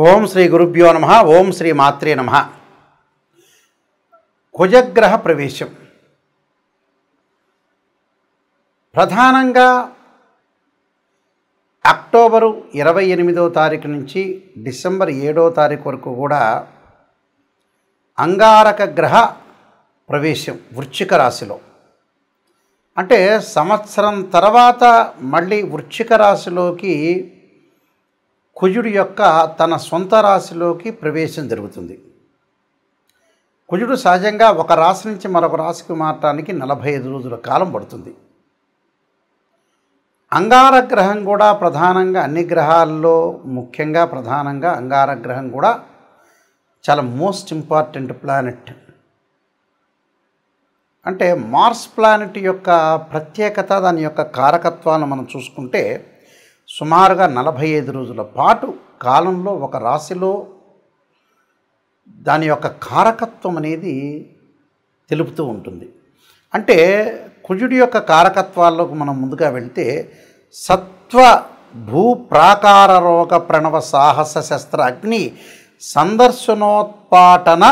ఓం శ్రీ గురుభ్యో నమః. ఓం శ్రీ మాత్రే నమః. కుజగ్రహ ప్రవేశం ప్రధానంగా అక్టోబరు 28వ తారీఖు నుంచి డిసెంబర్ 7వ తారీఖు వరకు కూడా అంగారక గ్రహ ప్రవేశం వృశ్చిక రాశిలో. అంటే సంవత్సరం తర్వాత మళ్ళీ వృశ్చిక రాశిలోకి కుజుడు యొక్క తన సొంత రాశిలోకి ప్రవేశం జరుగుతుంది. కుజుడు సహజంగా ఒక రాశి నుంచి మరొక రాశికి మారటానికి 45 రోజుల కాలం పడుతుంది. అంగారగ్రహం కూడా ప్రధానంగా అన్ని గ్రహాల్లో ముఖ్యంగా ప్రధానంగా అంగారగ్రహం కూడా చాలా మోస్ట్ ఇంపార్టెంట్ ప్లానెట్. అంటే మార్స్ ప్లానెట్ యొక్క ప్రత్యేకత, దాని యొక్క కారకత్వాలను మనం చూసుకుంటే సుమారుగా 45 రోజుల పాటు కాలంలో ఒక రాశిలో దాని యొక్క కారకత్వం అనేది తెలుపుతూ ఉంటుంది. అంటే కుజుడి యొక్క కారకత్వాల్లోకి మనం ముందుగా వెళ్తే సత్వ భూ ప్రాకార రోగ ప్రణవ సాహస శస్త్ర అగ్ని సందర్శనోత్పాటన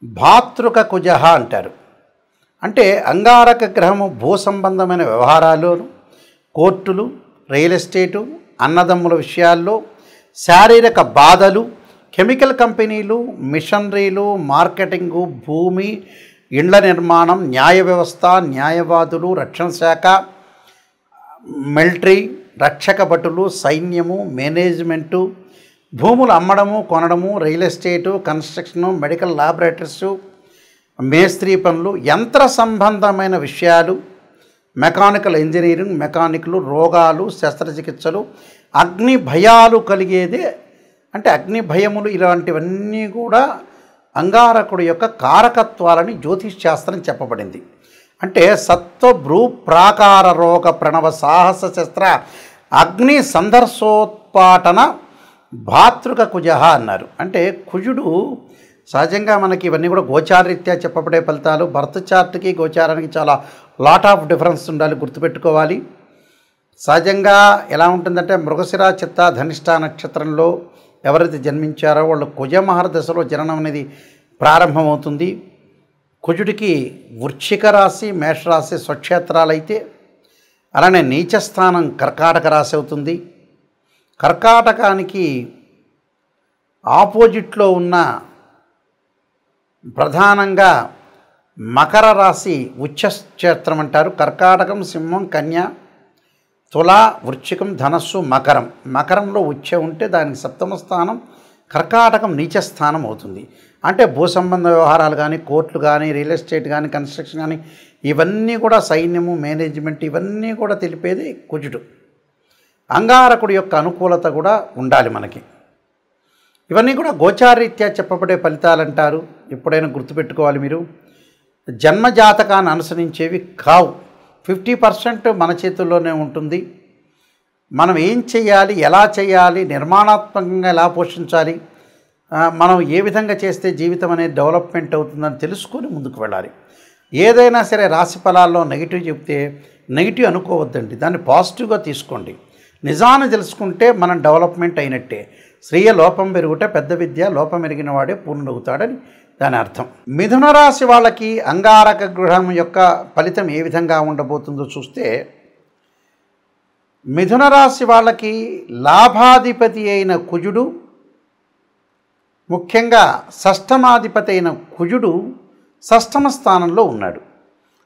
భాతృక కుజ అంటారు. అంటే అంగారక గ్రహము భూ సంబంధమైన వ్యవహారాలు, కోర్టులు, రియల్ ఎస్టేటు, అన్నదమ్ముల విషయాల్లో, శారీరక బాధలు, కెమికల్ కంపెనీలు, మిషనరీలు, మార్కెటింగు, భూమి, ఇండ్ల నిర్మాణం, న్యాయ వ్యవస్థ, న్యాయవాదులు, రక్షణ శాఖ, మిలిటరీ, రక్షక భటులు, సైన్యము, మేనేజ్మెంటు, భూములు అమ్మడము కొనడము, రియల్ ఎస్టేటు, కన్స్ట్రక్షను, మెడికల్ ల్యాబొరేటరీసు, మేస్త్రీ పనులు, యంత్ర సంబంధమైన విషయాలు, మెకానికల్ ఇంజనీరింగ్, మెకానిక్లు, రోగాలు, శస్త్రచికిత్సలు, అగ్ని భయాలు కలిగేదే. అంటే అగ్ని భయములు ఇలాంటివన్నీ కూడా అంగారకుడు యొక్క కారకత్వాలని జ్యోతిష్ శాస్త్రం చెప్పబడింది. అంటే సత్వ భూ ప్రాకార రోగ ప్రణవ సాహస శస్త్ర అగ్ని సందర్శోత్పాటన భాతృక కుజ అన్నారు. అంటే కుజుడు సహజంగా మనకి ఇవన్నీ కూడా గోచారరీత్యా చెప్పబడే ఫలితాలు. బర్త్ చార్ట్కి గోచారానికి చాలా లాట్ ఆఫ్ డిఫరెన్స్ ఉండాలి, గుర్తుపెట్టుకోవాలి. సహజంగా ఎలా ఉంటుందంటే మృగశిర చిత్త ధనిష్ట నక్షత్రంలో ఎవరైతే జన్మించారో వాళ్ళు కుజమహర దశలో జననం అనేది ప్రారంభమవుతుంది. కుజుడికి వృశ్చిక రాశి, మేషరాశి స్వక్షేత్రాలైతే అలానే నీచస్థానం కర్కాటక రాశి అవుతుంది. కర్కాటకానికి ఆపోజిట్లో ఉన్న ప్రధానంగా మకర రాశి ఉచ్చక్షేత్రం అంటారు. కర్కాటకం, సింహం, కన్య, తుల, వృశ్చికం, ధనస్సు, మకరం. మకరంలో ఉచ్చ ఉంటే దానికి సప్తమ స్థానం, కర్కాటకం నీచస్థానం అవుతుంది. అంటే భూ సంబంధ వ్యవహారాలు కానీ, కోర్టులు కానీ, రియల్ ఎస్టేట్ కానీ, కన్స్ట్రక్షన్ కానీ, ఇవన్నీ కూడా సైన్యము, మేనేజ్మెంట్, ఇవన్నీ కూడా తెలిపేది కుజుడు. అంగారకుడి యొక్క అనుకూలత కూడా ఉండాలి మనకి. ఇవన్నీ కూడా గోచారరీత్యా చెప్పబడే ఫలితాలు అంటారు. ఎప్పుడైనా గుర్తుపెట్టుకోవాలి మీరు. జన్మజాతకాన్ని అనుసరించేవి కావు. 50% మన చేతుల్లోనే ఉంటుంది. మనం ఏం చేయాలి, ఎలా చేయాలి, నిర్మాణాత్మకంగా ఎలా పోషించాలి, మనం ఏ విధంగా చేస్తే జీవితం అనేది డెవలప్మెంట్ అవుతుందని తెలుసుకొని ముందుకు వెళ్ళాలి. ఏదైనా సరే రాశి ఫలాల్లో నెగిటివ్ చెప్తే నెగిటివ్ అనుకోవద్దండి, దాన్ని పాజిటివ్గా తీసుకోండి. నిజాన్ని తెలుసుకుంటే మనం డెవలప్మెంట్ అయినట్టే. శ్రీయ లోపం పెరుగుట పెద్ద విద్య, లోపం ఎరిగిన వాడే పూర్ణుడవుతాడని దాని అర్థం. మిథున రాశి వాళ్ళకి అంగారక గ్రహం యొక్క ఫలితం ఏ విధంగా ఉండబోతుందో చూస్తే, మిథున రాశి వాళ్ళకి లాభాధిపతి అయిన కుజుడు, ముఖ్యంగా షష్టమాధిపతి అయిన కుజుడు షష్టమ స్థానంలో ఉన్నాడు.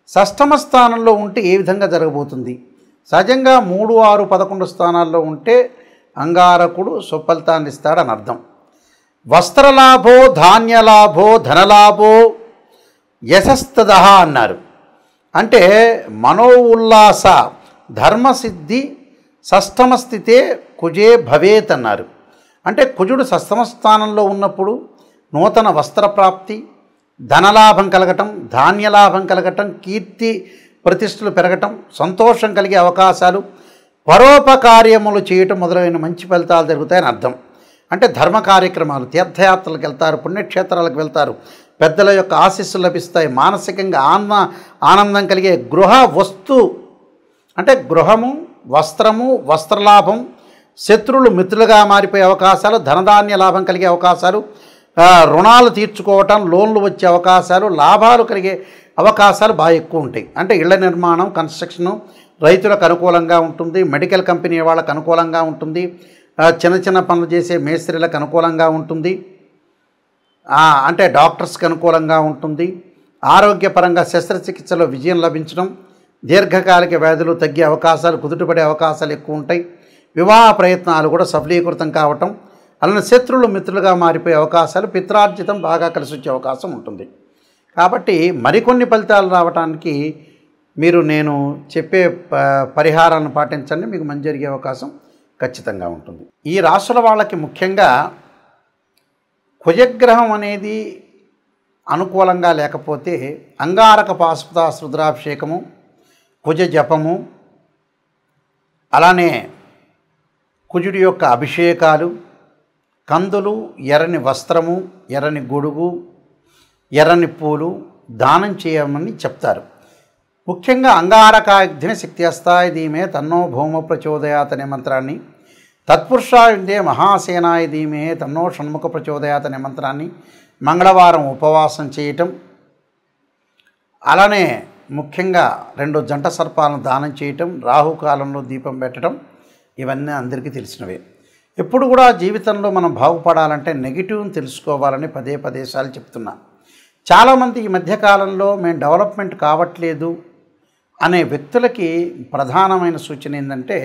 షష్టమ స్థానంలో ఉంటే ఏ విధంగా జరగబోతుంది? సహజంగా 3, 6, 11 స్థానాల్లో ఉంటే అంగారకుడు సుఫలితాన్ని ఇస్తాడని అర్థం. వస్త్రలాభో, ధాన్యలాభో, ధనలాభో, యశస్తద అన్నారు. అంటే మనో ఉల్లాస ధర్మసిద్ధి షష్టమ స్థితే కుజే భవేత్ అన్నారు. అంటే కుజుడు షష్టమ స్థానంలో ఉన్నప్పుడు నూతన వస్త్రప్రాప్తి, ధనలాభం కలగటం, ధాన్యలాభం కలగటం, కీర్తి ప్రతిష్టలు పెరగటం, సంతోషం కలిగే అవకాశాలు, పరోపకార్యములు చేయటం మొదలైన మంచి ఫలితాలు జరుగుతాయని అర్థం. అంటే ధర్మ కార్యక్రమాలు, తీర్థయాత్రలకు వెళ్తారు, పుణ్యక్షేత్రాలకు వెళ్తారు, పెద్దల యొక్క ఆశీస్సులు లభిస్తాయి, మానసికంగా ఆనందం కలిగే గృహ వస్తు అంటే గృహము, వస్త్రము, వస్త్రలాభం, శత్రువులు మిత్రులుగా మారిపోయే అవకాశాలు, ధనధాన్య లాభం కలిగే అవకాశాలు, రుణాలు తీర్చుకోవటం, లోన్లు వచ్చే అవకాశాలు, లాభాలు కలిగే అవకాశాలు బాగా ఎక్కువ ఉంటాయి. అంటే ఇళ్ల నిర్మాణం, కన్స్ట్రక్షను రైతులకు అనుకూలంగా ఉంటుంది. మెడికల్ కంపెనీ వాళ్ళకు అనుకూలంగా ఉంటుంది. చిన్న చిన్న పనులు చేసే మేస్త్రీలకు అనుకూలంగా ఉంటుంది. అంటే డాక్టర్స్కి అనుకూలంగా ఉంటుంది. ఆరోగ్యపరంగా శస్త్రచికిత్సలో విజయం లభించడం, దీర్ఘకాలిక వ్యాధులు తగ్గే అవకాశాలు, కుదుటపడే అవకాశాలు ఎక్కువ ఉంటాయి. వివాహ ప్రయత్నాలు కూడా సఫలీకృతం కావటం, అలానే శత్రువులు మిత్రులుగా మారిపోయే అవకాశాలు, పిత్రార్జితం బాగా కలిసి వచ్చే అవకాశం ఉంటుంది. కాబట్టి మరికొన్ని ఫలితాలు రావడానికి మీరు నేను చెప్పే పరిహారాలను పాటించండి, మీకు మంచి జరిగే అవకాశం ఖచ్చితంగా ఉంటుంది. ఈ రాశుల వాళ్ళకి ముఖ్యంగా కుజగ్రహం అనేది అనుకూలంగా లేకపోతే అంగారక పాశుపత రుద్రాభిషేకము, కుజ జపము, అలానే కుజుడి యొక్క అభిషేకాలు, కందులు, ఎర్రని వస్త్రము, ఎర్రని గొడుగు, ఎర్రని పూలు దానం చేయమని చెప్తారు. ముఖ్యంగా అంగారకాగ్ని శక్త్యస్తాయ ధీమే తన్నో భౌమ ప్రచోదయాత్ అనే మంత్రాన్ని, తత్పురుషాయుందే మహాసేనాయ ధీమే తన్నో షణ్ముఖ ప్రచోదయాత్ అనే మంత్రాన్ని మంగళవారం ఉపవాసం చేయటం, అలానే ముఖ్యంగా 2 జంట సర్పాలను దానం చేయటం, రాహుకాలంలో దీపం పెట్టడం, ఇవన్నీ అందరికీ తెలిసినవే. ఎప్పుడు కూడా జీవితంలో మనం బాగుపడాలంటే నెగిటివ్ని తెలుసుకోవాలని పదే సార్లు చెప్తున్నా. చాలామంది ఈ మధ్యకాలంలో మేము డెవలప్మెంట్ కావట్లేదు అనే వ్యక్తులకి ప్రధానమైన సూచన ఏంటంటే,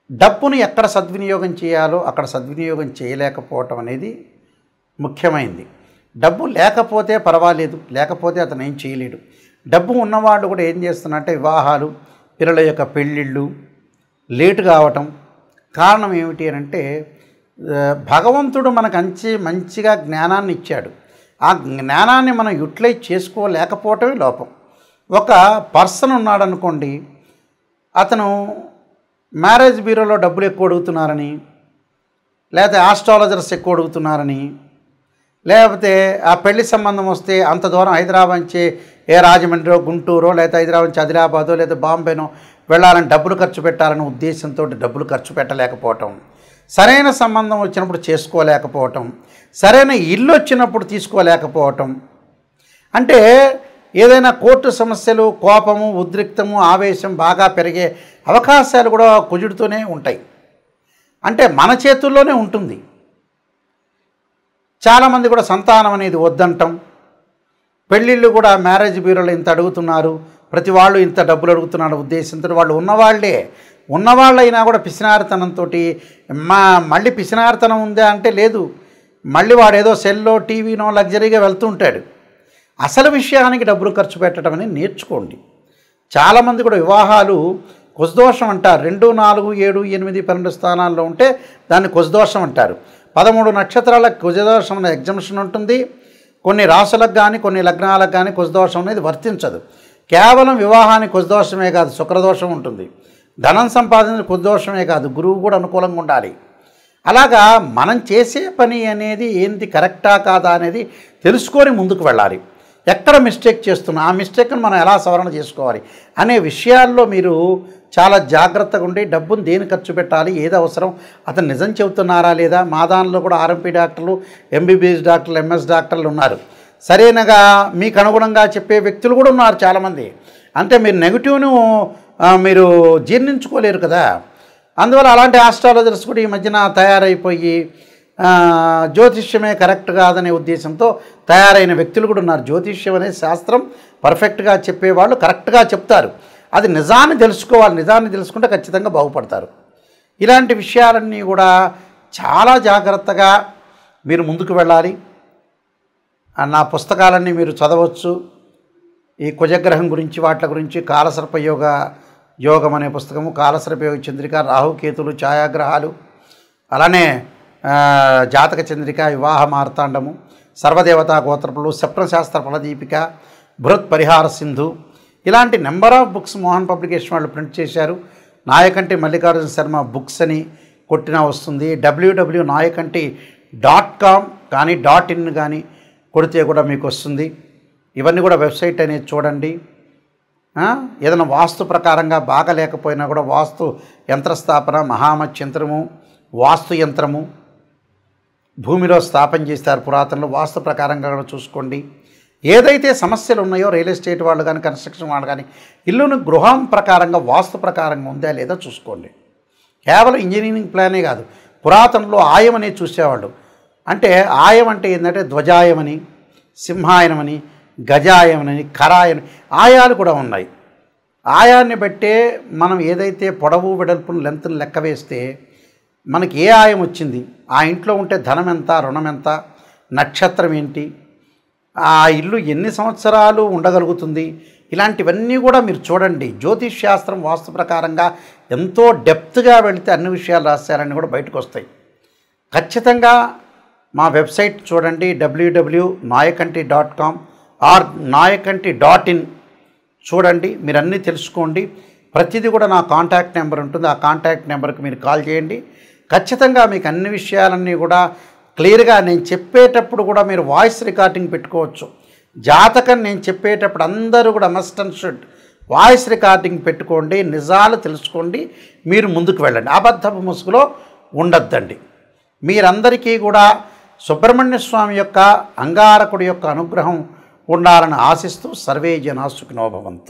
డబ్బును ఎక్కడ సద్వినియోగం చేయాలో అక్కడ సద్వినియోగం చేయలేకపోవటం అనేది ముఖ్యమైనది. డబ్బు లేకపోతే పర్వాలేదు, లేకపోతే అతను ఏం చేయలేడు. డబ్బు ఉన్నవాళ్ళు కూడా ఏం చేస్తున్నారంటే వివాహాలు, పిల్లల యొక్క పెళ్ళిళ్ళు లేటు కావటం. కారణం ఏమిటి అని అంటే, భగవంతుడు మనకు మంచిగా జ్ఞానాన్ని ఇచ్చాడు. ఆ జ్ఞానాన్ని మనం యూటిలైజ్ చేసుకోలేకపోవటమే లోపం. ఒక పర్సన్ ఉన్నాడనుకోండి, అతను మ్యారేజ్ బ్యూరోలో డబ్బులు ఎక్కువ అడుగుతున్నారని, లేకపోతే ఆస్ట్రాలజర్స్ ఎక్కువ అడుగుతున్నారని, లేకపోతే ఆ పెళ్లి సంబంధం వస్తే అంత దూరం హైదరాబాద్ నుంచి రాజమండ్రో, గుంటూరో, లేకపోతే హైదరాబాద్ నుంచి ఆదిలాబాదో లేదా బాంబేనో వెళ్ళాలని డబ్బులు ఖర్చు పెట్టాలనే ఉద్దేశంతో డబ్బులు ఖర్చు పెట్టలేకపోవటం, సరైన సంబంధం వచ్చినప్పుడు చేసుకోలేకపోవటం, సరైన ఇల్లు వచ్చినప్పుడు తీసుకోలేకపోవటం, అంటే ఏదైనా కోర్టు సమస్యలు, కోపము, ఉద్రిక్తము, ఆవేశం బాగా పెరిగే అవకాశాలు కూడా కుజుడితోనే ఉంటాయి. అంటే మన చేతుల్లోనే ఉంటుంది. చాలామంది కూడా సంతానం అనేది వద్దంటాం, పెళ్ళిళ్ళు కూడా మ్యారేజ్ బ్యూరోలో ఇంత అడుగుతున్నారు, ప్రతి వాళ్ళు ఇంత డబ్బులు అడుగుతున్నారు ఉద్దేశంతో వాళ్ళు ఉన్నవాళ్ళైనా కూడా పిసినారితనంతో మళ్ళీ పిసినారితనం ఉందా అంటే లేదు, మళ్ళీ వాడు ఏదో సెల్లో, టీవీనో లగ్జరీగా వెళ్తూ ఉంటాడు. అసలు విషయానికి డబ్బులు ఖర్చు పెట్టడం అనేది నేర్చుకోండి. చాలామంది కూడా వివాహాలు కుజదోషం అంటారు. 2, 4, 7, 8, 12 స్థానాల్లో ఉంటే దాన్ని కుజదోషం అంటారు. 13 నక్షత్రాలకు కుజదోషం అనే ఎగ్జంప్షన్ ఉంటుంది. కొన్ని రాశులకు కానీ కొన్ని లగ్నాలకు కానీ కుజదోషం అనేది వర్తించదు. కేవలం వివాహానికి కుజదోషమే కాదు, శుక్రదోషం ఉంటుంది. ధనం సంపాదించిన కుజదోషమే కాదు, గురువు కూడా అనుకూలంగా ఉండాలి. అలాగా మనం చేసే పని అనేది ఏంటి, కరెక్టా కాదా అనేది తెలుసుకొని ముందుకు వెళ్ళాలి. ఎక్కడ మిస్టేక్ చేస్తున్నా ఆ మిస్టేక్ను మనం ఎలా సవరణ చేసుకోవాలి అనే విషయాల్లో మీరు చాలా జాగ్రత్తగా ఉండి డబ్బును దేని ఖర్చు పెట్టాలి, ఏది అవసరం, అతను నిజం చెబుతున్నారా లేదా. మా దానిలో కూడా ఆర్ఎంపీ డాక్టర్లు, ఎంబీబీఎస్ డాక్టర్లు, ఎంఎస్ డాక్టర్లు ఉన్నారు. సరైనగా మీకు అనుగుణంగా చెప్పే వ్యక్తులు కూడా ఉన్నారు చాలామంది. అంటే మీరు నెగిటివ్ను మీరు జీర్ణించుకోలేరు కదా. అందువల్ల అలాంటి ఆస్ట్రాలజర్స్ కూడా ఈ మధ్యన తయారైపోయి జ్యోతిష్యమే కరెక్ట్ కాదనే ఉద్దేశంతో తయారైన వ్యక్తులు కూడా ఉన్నారు. జ్యోతిష్యం అనే శాస్త్రం పర్ఫెక్ట్గా చెప్పేవాళ్ళు కరెక్ట్గా చెప్తారు. అది నిజాన్ని తెలుసుకోవాలి. నిజాన్ని తెలుసుకుంటే ఖచ్చితంగా బాగుపడతారు. ఇలాంటి విషయాలన్నీ కూడా చాలా జాగ్రత్తగా మీరు ముందుకు వెళ్ళాలి. నా పుస్తకాలన్నీ మీరు చదవచ్చు. ఈ కుజగ్రహం గురించి, వాటి గురించి, కాలసర్ప యోగం అనే పుస్తకము, కాలసర్ప యోగ చంద్రిక, రాహుకేతులు, ఛాయాగ్రహాలు, అలానే జాతక చంద్రిక, వివాహ మార్తాండము, సర్వదేవతా గోత్రపులు, స్వప్నశాస్త్ర ఫలదీపిక, బృహత్ పరిహార సింధు, ఇలాంటి number of books Mohan publication వాళ్ళు ప్రింట్ చేశారు. నాయకంటి మల్లికార్జున శర్మ బుక్స్ అని కొట్టినా వస్తుంది. www.nayakanti.com కానీ .in కానీ కొడితే కూడా మీకు వస్తుంది. ఇవన్నీ కూడా వెబ్సైట్ అనేది చూడండి. ఏదైనా వాస్తు ప్రకారంగా బాగలేకపోయినా కూడా వాస్తు యంత్రస్థాపన, మహామత్యంత్రము, వాస్తు యంత్రము భూమిలో స్థాపన చేస్తారు పురాతనలో. వాస్తు ప్రకారంగా కూడా చూసుకోండి. ఏదైతే సమస్యలు ఉన్నాయో రియల్ ఎస్టేట్ వాళ్ళు కానీ, కన్స్ట్రక్షన్ వాళ్ళు కానీ, ఇల్లును గృహం ప్రకారంగా వాస్తు ప్రకారంగా ఉందా లేదా చూసుకోండి. కేవలం ఇంజనీరింగ్ ప్లానే కాదు, పురాతనలో ఆయం అనేది చూసేవాళ్ళు. అంటే ఆయం అంటే ఏంటంటే ధ్వజాయమని, సింహాయనమని, గజాయమని, కరాయని ఆయాలు కూడా ఉన్నాయి. ఆయాన్ని బట్టే మనం ఏదైతే పొడవు వెడల్పును లెంత్ను లెక్క వేస్తే మనకి ఏ ఆయం వచ్చింది, ఆ ఇంట్లో ఉంటే ధనం ఎంత, రుణం ఎంత, నక్షత్రం ఏంటి, ఆ ఇల్లు ఎన్ని సంవత్సరాలు ఉండగలుగుతుంది, ఇలాంటివన్నీ కూడా మీరు చూడండి. జ్యోతిష్ శాస్త్రం వాస్తు ప్రకారంగా ఎంతో డెప్త్గా వెళితే అన్ని విషయాలు రాశారని కూడా బయటకు వస్తాయి. ఖచ్చితంగా మా వెబ్సైట్ చూడండి, www.nayakanti.com ఆర్ nayakanti.in చూడండి. మీరు అన్నీ తెలుసుకోండి. ప్రతిదీ కూడా నా కాంటాక్ట్ నెంబర్ ఉంటుంది, ఆ కాంటాక్ట్ నెంబర్కి మీరు కాల్ చేయండి. ఖచ్చితంగా మీకు అన్ని విషయాలన్నీ కూడా క్లియర్గా నేను చెప్పేటప్పుడు కూడా మీరు వాయిస్ రికార్డింగ్ పెట్టుకోవచ్చు. జాతకం నేను చెప్పేటప్పుడు అందరూ కూడా must and should voice recording పెట్టుకోండి, నిజాలు తెలుసుకోండి, మీరు ముందుకు వెళ్ళండి. అబద్ధపు ముసుగులో ఉండొద్దండి. మీరందరికీ కూడా సుబ్రహ్మణ్య స్వామి యొక్క, అంగారకుడి యొక్క అనుగ్రహం ఉండాలని ఆశిస్తూ సర్వే జనా సుఖినో భవంతు.